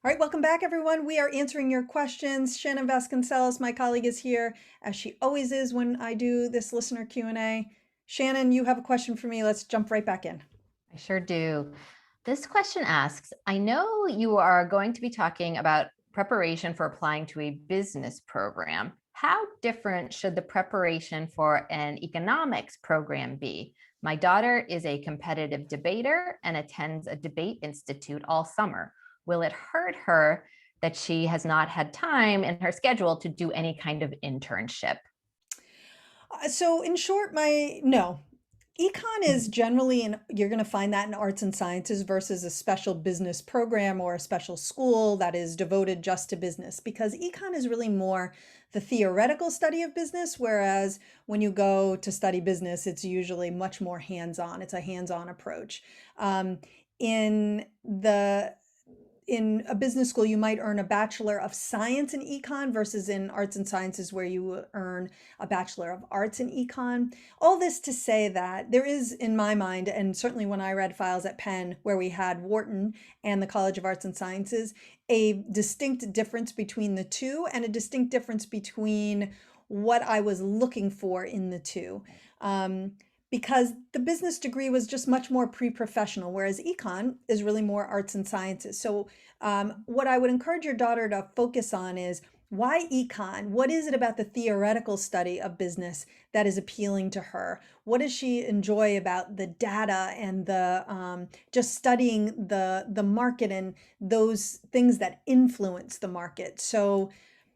All right, welcome back, everyone. We are answering your questions. Shannon Vasconcelos, my colleague, is here, as she always is when I do this listener Q&A. Shannon, you have a question for me. Let's jump right back in. I sure do. This question asks, I know you are going to be talking about preparation for applying to a business program. How different should the preparation for an economics program be? My daughter is a competitive debater and attends a debate institute all summer. Will it hurt her that she has not had time in her schedule to do any kind of internship? So in short, no. Econ is generally, you're going to find that in arts and sciences versus a special business program or a special school that is devoted just to business, because econ is really more the theoretical study of business, whereas when you go to study business, it's usually much more hands-on. It's a hands-on approach. In the in a business school, you might earn a Bachelor of Science in Econ versus in Arts and Sciences where you earn a Bachelor of Arts in Econ. All this to say that there is, in my mind, and certainly when I read files at Penn where we had Wharton and the College of Arts and Sciences, a distinct difference between the two and a distinct difference between what I was looking for in the two. Because the business degree was just much more pre-professional, whereas econ is really more arts and sciences. So what I would encourage your daughter to focus on is, why econ? What is it about the theoretical study of business that is appealing to her? What does she enjoy about the data and the just studying the market and those things that influence the market? So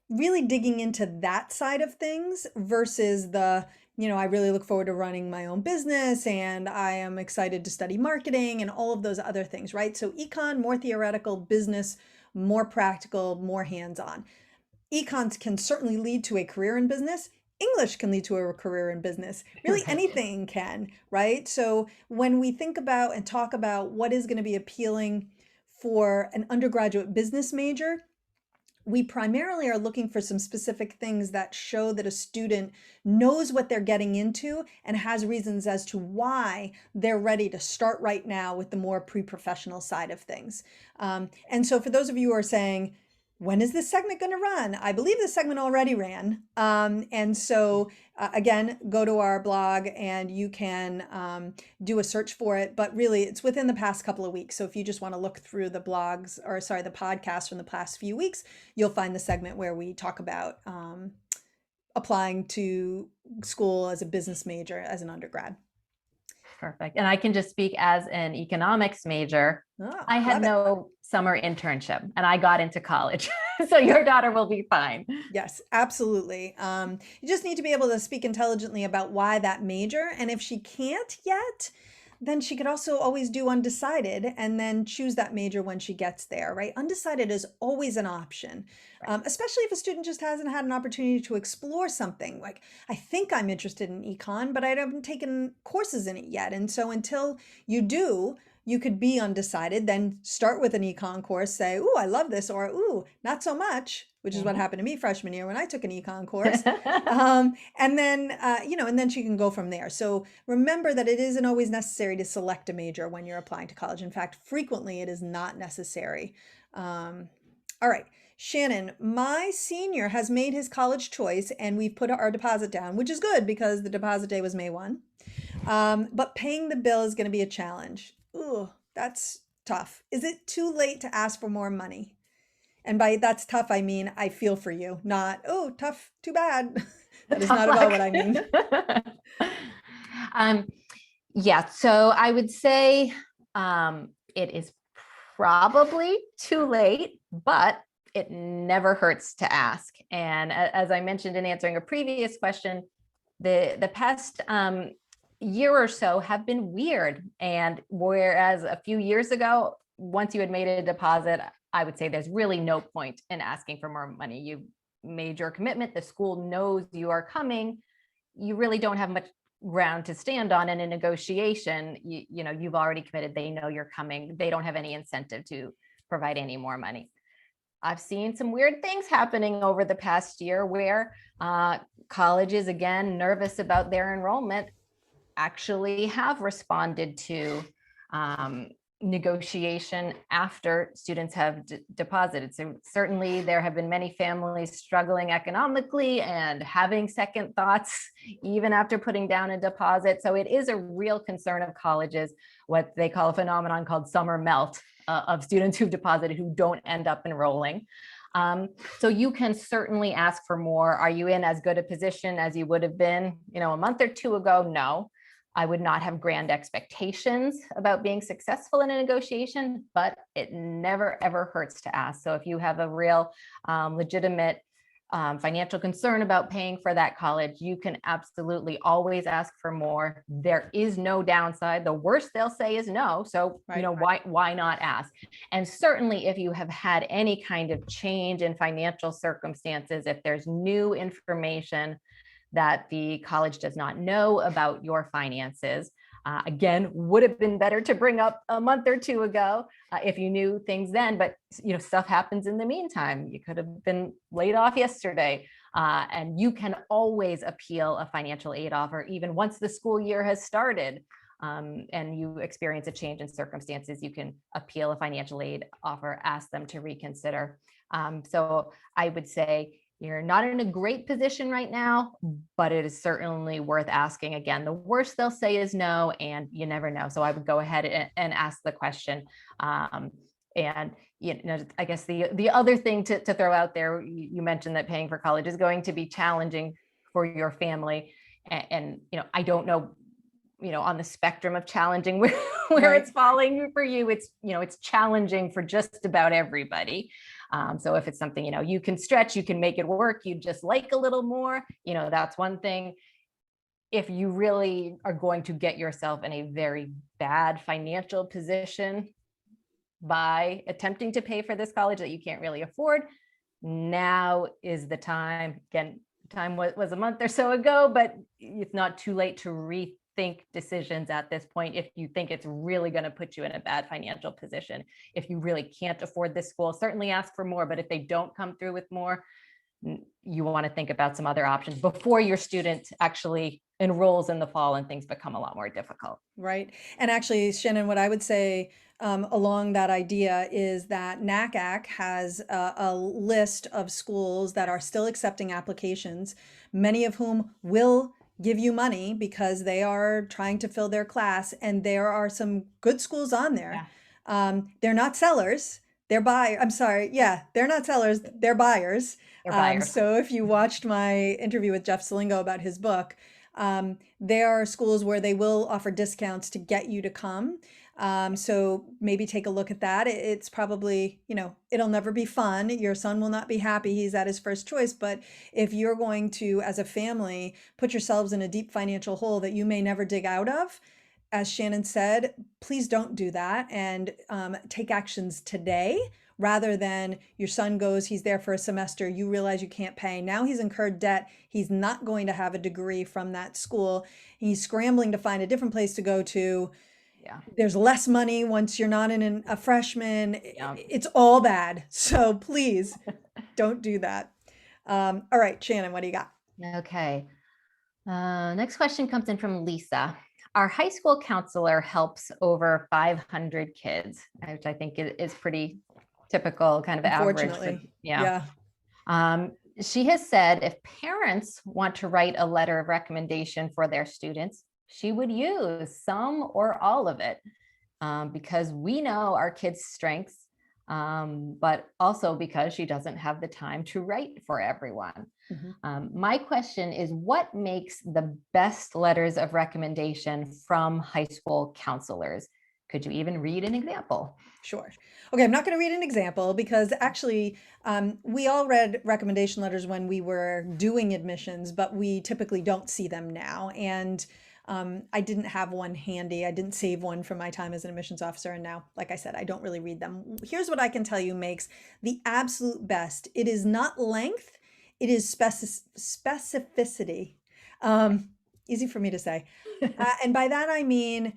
really digging into that side of things versus I really look forward to running my own business and I am excited to study marketing and all of those other things, right? So econ, more theoretical, business, more practical, more hands-on. Econs can certainly lead to a career in business. English can lead to a career in business. Really Right. anything can, right? So when we think about and talk about what is going to be appealing for an undergraduate business major, we primarily are looking for some specific things that show that a student knows what they're getting into and has reasons as to why they're ready to start right now with the more pre-professional side of things. And so for those of you who are saying, when is this segment going to run? I believe this segment already ran. And so again, go to our blog and you can do a search for it, but really it's within the past couple of weeks. So if you just want to look through the blogs, or sorry, the podcast from the past few weeks, you'll find the segment where we talk about applying to school as a business major as an undergrad. Perfect. And I can just speak as an economics major. Oh, I had love it. no summer internship and I got into college. So your daughter will be fine. Yes, absolutely. You just need to be able to speak intelligently about why that major. And if she can't yet, then she could also always do undecided and then choose that major when she gets there, right? Undecided is always an option, Right. especially if a student just hasn't had an opportunity to explore something. Like, I think I'm interested in econ, but I haven't taken courses in it yet. And so until you do, you could be undecided, then start with an econ course, say, ooh, I love this, or ooh, not so much, which is what Mhm. happened to me freshman year when I took an econ course. And then, and then she can go from there. So remember that it isn't always necessary to select a major when you're applying to college. In fact, frequently it is not necessary. All right. Shannon, my senior has made his college choice and we've put our deposit down, which is good because the deposit day was May 1. But paying the bill is going to be a challenge. Ooh, that's tough. Is it too late to ask for more money? And by that's tough, I mean, I feel for you, not, oh, tough, too bad. That is Tough not at all luck. what I mean. um, yeah, so I would say it is probably too late, but it never hurts to ask. And as I mentioned in answering a previous question, the past year or so have been weird. And whereas a few years ago, once you had made a deposit, I would say there's really no point in asking for more money. You've made your commitment. The school knows you are coming. You really don't have much ground to stand on in a negotiation. You've already committed. They know you're coming. They don't have any incentive to provide any more money. I've seen some weird things happening over the past year where colleges, again, nervous about their enrollment, actually have responded to negotiation after students have deposited. So certainly there have been many families struggling economically and having second thoughts even after putting down a deposit. So it is a real concern of colleges, what they call a phenomenon called summer melt of students who've deposited who don't end up enrolling. So you can certainly ask for more. Are you in as good a position as you would have been, a month or two ago? No. I would not have grand expectations about being successful in a negotiation, but it never, ever hurts to ask. So if you have a real legitimate financial concern about paying for that college, you can absolutely always ask for more. There is no downside. The worst they'll say is no. So, why not ask? And certainly if you have had any kind of change in financial circumstances, if there's new information that the college does not know about your finances, again, would have been better to bring up a month or two ago if you knew things then, but stuff happens in the meantime. You could have been laid off yesterday, and you can always appeal a financial aid offer even once the school year has started, and you experience a change in circumstances. You can appeal a financial aid offer, ask them to reconsider. So I would say, you're not in a great position right now, but it is certainly worth asking. Again, the worst they'll say is no, and you never know. So I would go ahead and ask the question. And I guess the other thing to throw out there, you mentioned that paying for college is going to be challenging for your family, and I don't know, on the spectrum of challenging where Right. it's falling for you. It's it's challenging for just about everybody. So if it's something you can stretch, you can make it work, you just like a little more, that's one thing. If you really are going to get yourself in a very bad financial position by attempting to pay for this college that you can't really afford, now is the time. Again, time was a month or so ago, but it's not too late to rethink decisions at this point if you think it's really going to put you in a bad financial position. If you really can't afford this school, certainly ask for more, but if they don't come through with more, you want to think about some other options before your student actually enrolls in the fall and things become a lot more difficult. Right. And actually, Shannon, what I would say along that idea is that NACAC has a list of schools that are still accepting applications, many of whom will give you money because they are trying to fill their class. And there are some good schools on there. They're not sellers. They're buyers. I'm sorry. Yeah, they're not sellers. They're buyers. They're buyers. So if you watched my interview with Jeff Salingo about his book, there are schools where they will offer discounts to get you to come. So maybe take a look at that. It's probably, it'll never be fun. Your son will not be happy he's at his first choice. But if you're going to, as a family, put yourselves in a deep financial hole that you may never dig out of, as Shannon said, please don't do that, and take actions today rather than your son goes, he's there for a semester, you realize you can't pay. Now he's incurred debt. He's not going to have a degree from that school. He's scrambling to find a different place to go to. Yeah. There's less money once you're not a freshman. Yeah. It's all bad. So please don't do that. All right, Shannon, what do you got? Okay. Next question comes in from Lisa. Our high school counselor helps over 500 kids, which I think is pretty typical, kind of average. Unfortunately, yeah. She has said if parents want to write a letter of recommendation for their students, she would use some or all of it, because we know our kids' strengths, but also because she doesn't have the time to write for everyone. My question is, what makes the best letters of recommendation from high school counselors? Could you even read an example? Sure. Okay, I'm not going to read an example because actually we all read recommendation letters when we were doing admissions, but we typically don't see them now. And I didn't have one handy. I didn't save one from my time as an admissions officer. And now, like I said, I don't really read them. Here's what I can tell you makes the absolute best. It is not length. It is specificity. Easy for me to say. And by that, I mean,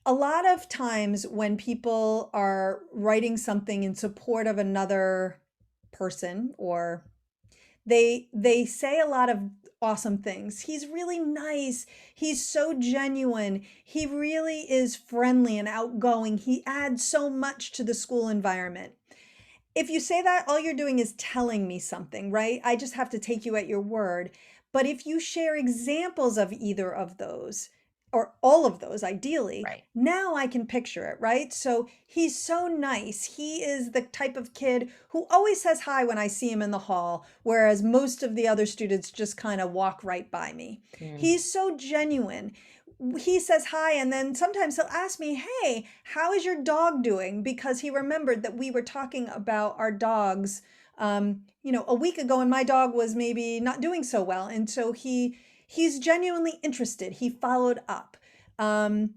a lot of times when people are writing something in support of another person, or They say a lot of awesome things. He's really nice. He's so genuine. He really is friendly and outgoing. He adds so much to the school environment. If you say that, all you're doing is telling me something, right? I just have to take you at your word. But if you share examples of either of those, or all of those ideally, Right. now I can picture it, right? So he's so nice. He is the type of kid who always says hi when I see him in the hall, whereas most of the other students just kind of walk right by me. Mm. He's so genuine. He says hi, and then sometimes he'll ask me, "Hey, how is your dog doing?" Because he remembered that we were talking about our dogs, a week ago, and my dog was maybe not doing so well, and so he's genuinely interested. He followed up. Um,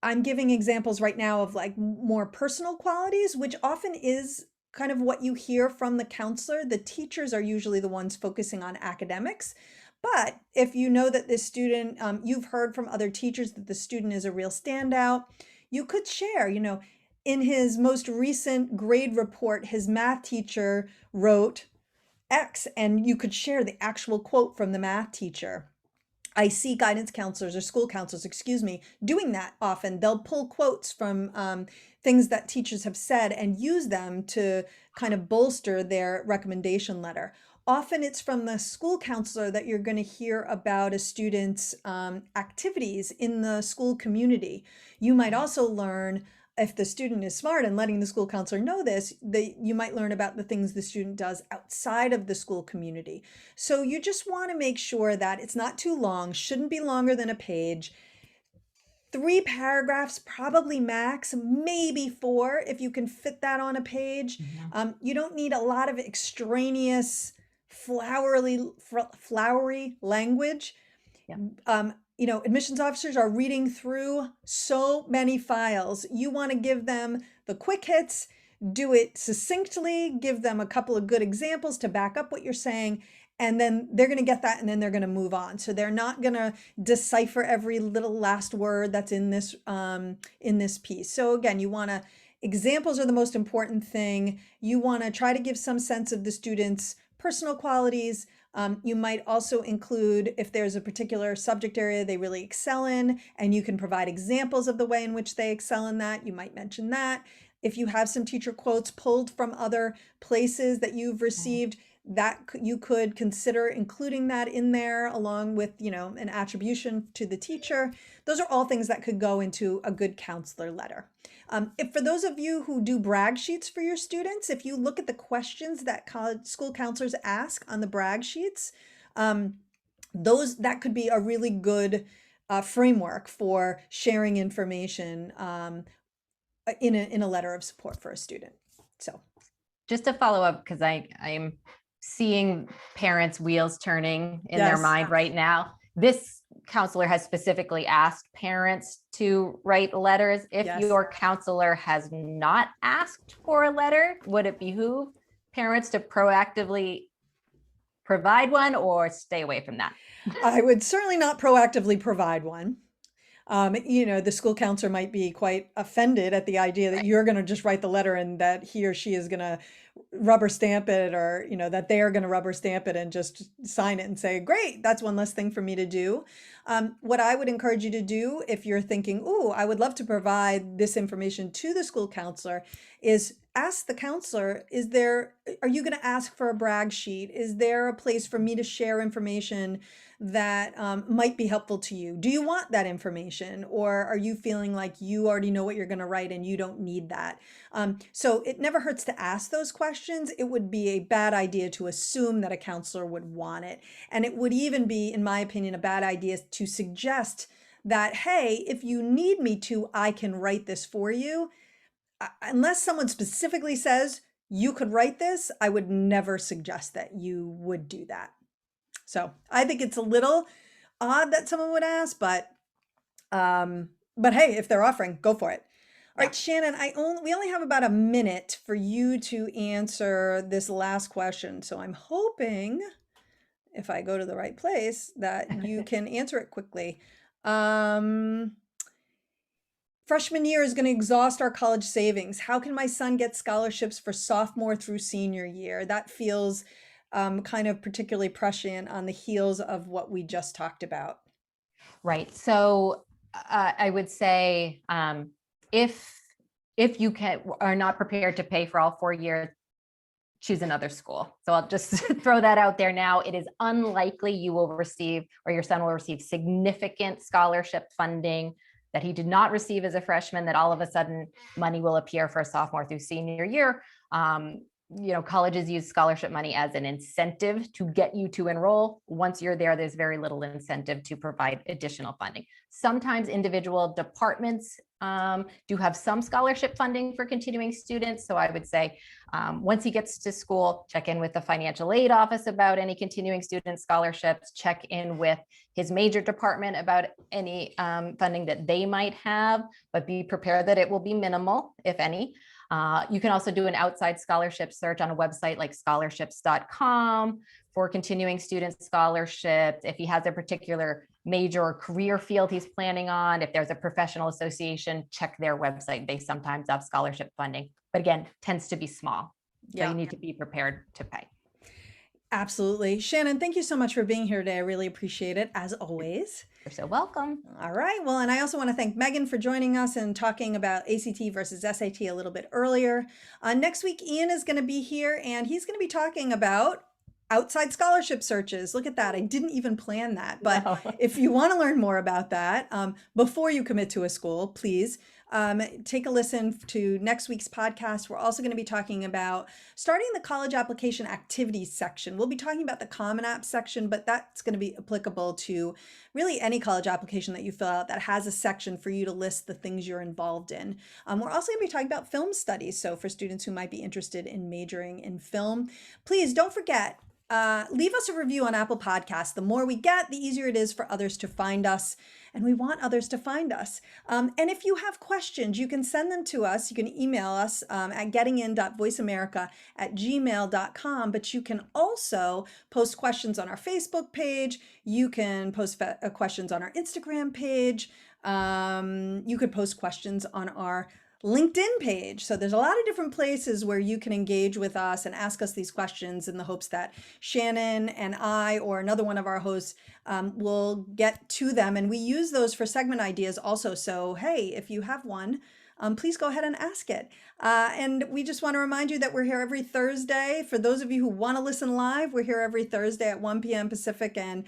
I'm giving examples right now of like more personal qualities, which often is kind of what you hear from the counselor. The teachers are usually the ones focusing on academics. But if you know that this student, you've heard from other teachers that the student is a real standout, you could share, in his most recent grade report, his math teacher wrote X, and you could share the actual quote from the math teacher. I see guidance counselors or school counselors, excuse me, doing that often. They'll pull quotes from things that teachers have said and use them to kind of bolster their recommendation letter. Often it's from the school counselor that you're going to hear about a student's activities in the school community. You might also learn, if the student is smart and letting the school counselor know this, you might learn about the things the student does outside of the school community. So you just want to make sure that it's not too long, shouldn't be longer than a page. 3 paragraphs, probably max, maybe 4 if you can fit that on a page. Mhm. You don't need a lot of extraneous, flowery language. Yeah. Admissions officers are reading through so many files. You want to give them the quick hits, do it succinctly, give them a couple of good examples to back up what you're saying, and then they're going to get that and then they're going to move on. So they're not going to decipher every little last word that's in this piece. So again, examples are the most important thing. You want to try to give some sense of the student's personal qualities. You might also include if there's a particular subject area they really excel in, and you can provide examples of the way in which they excel in that. You might mention that. If you have some teacher quotes pulled from other places that you've received, that you could consider including that in there along with, an attribution to the teacher. Those are all things that could go into a good counselor letter. If for those of you who do brag sheets for your students, if you look at the questions that school counselors ask on the brag sheets, that could be a really good framework for sharing information in a letter of support for a student. So Just to follow up, because I'm seeing parents' wheels turning in their Yes. mind right now. This counselor has specifically asked parents to write letters. If Yes. your counselor has not asked for a letter, would it behoove parents to proactively provide one or stay away from that? I would certainly not proactively provide one. The school counselor might be quite offended at the idea that you're going to just write the letter and that he or she is going to rubber stamp it, or, that they are going to rubber stamp it and just sign it and say, great, that's one less thing for me to do. What I would encourage you to do if you're thinking, ooh, I would love to provide this information to the school counselor, is ask the counselor, are you going to ask for a brag sheet? Is there a place for me to share information that might be helpful to you? Do you want that information, or are you feeling like you already know what you're going to write and you don't need that? So it never hurts to ask those questions. It would be a bad idea to assume that a counselor would want it. And it would even be, in my opinion, a bad idea to suggest that, hey, if you need me to, I can write this for you. Unless someone specifically says you could write this, I would never suggest that you would do that. So I think it's a little odd that someone would ask, but hey, if they're offering, go for it. All right, Shannon, we only have about a minute for you to answer this last question. So I'm hoping, if I go to the right place, that you can answer it quickly. Freshman year is going to exhaust our college savings. How can my son get scholarships for sophomore through senior year? That feels kind of particularly prescient on the heels of what we just talked about? Right. So I would say if you are not prepared to pay for all 4 years, choose another school. So I'll just throw that out there now. It is unlikely you will receive, or your son will receive, significant scholarship funding that he did not receive as a freshman, that all of a sudden money will appear for a sophomore through senior year. Colleges use scholarship money as an incentive to get you to enroll. Once you're there, there's very little incentive to provide additional funding. Sometimes individual departments do have some scholarship funding for continuing students. So I would say once he gets to school, check in with the financial aid office about any continuing student scholarships, check in with his major department about any funding that they might have, but be prepared that it will be minimal, if any. You can also do an outside scholarship search on a website like scholarships.com for continuing student scholarships. If he has a particular major or career field he's planning on, if there's a professional association, check their website. They sometimes have scholarship funding, but again, tends to be small. So you need to be prepared to pay. Absolutely. Shannon, thank you so much for being here today. I really appreciate it, as always. You're so welcome. All right. Well, and I also want to thank Megan for joining us and talking about ACT versus SAT a little bit earlier. Next week, Ian is going to be here, and he's going to be talking about outside scholarship searches. Look at that. I didn't even plan that. But No. if you want to learn more about that, before you commit to a school, please take a listen to next week's podcast. We're also going to be talking about starting the college application activities section. We'll be talking about the Common App section, but that's going to be applicable to really any college application that you fill out that has a section for you to list the things you're involved in. We're also going to be talking about film studies. So for students who might be interested in majoring in film, please don't forget, leave us a review on Apple Podcasts. The more we get, the easier it is for others to find us. And we want others to find us. And if you have questions, you can send them to us. You can email us at gettingin.voiceamerica@gmail.com. But you can also post questions on our Facebook page. You can post questions on our Instagram page. You could post questions on our LinkedIn page. So there's a lot of different places where you can engage with us and ask us these questions in the hopes that Shannon and I or another one of our hosts will get to them. And we use those for segment ideas also. So, hey, if you have one, please go ahead and ask it. And we just want to remind you that we're here every Thursday. For those of you who want to listen live, we're here every Thursday at 1 p.m. Pacific and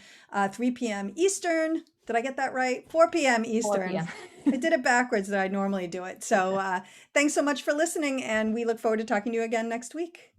3 p.m. Eastern. Did I get that right? 4 p.m. Eastern. 4 p.m. I did it backwards than I normally do it. So thanks so much for listening, and we look forward to talking to you again next week.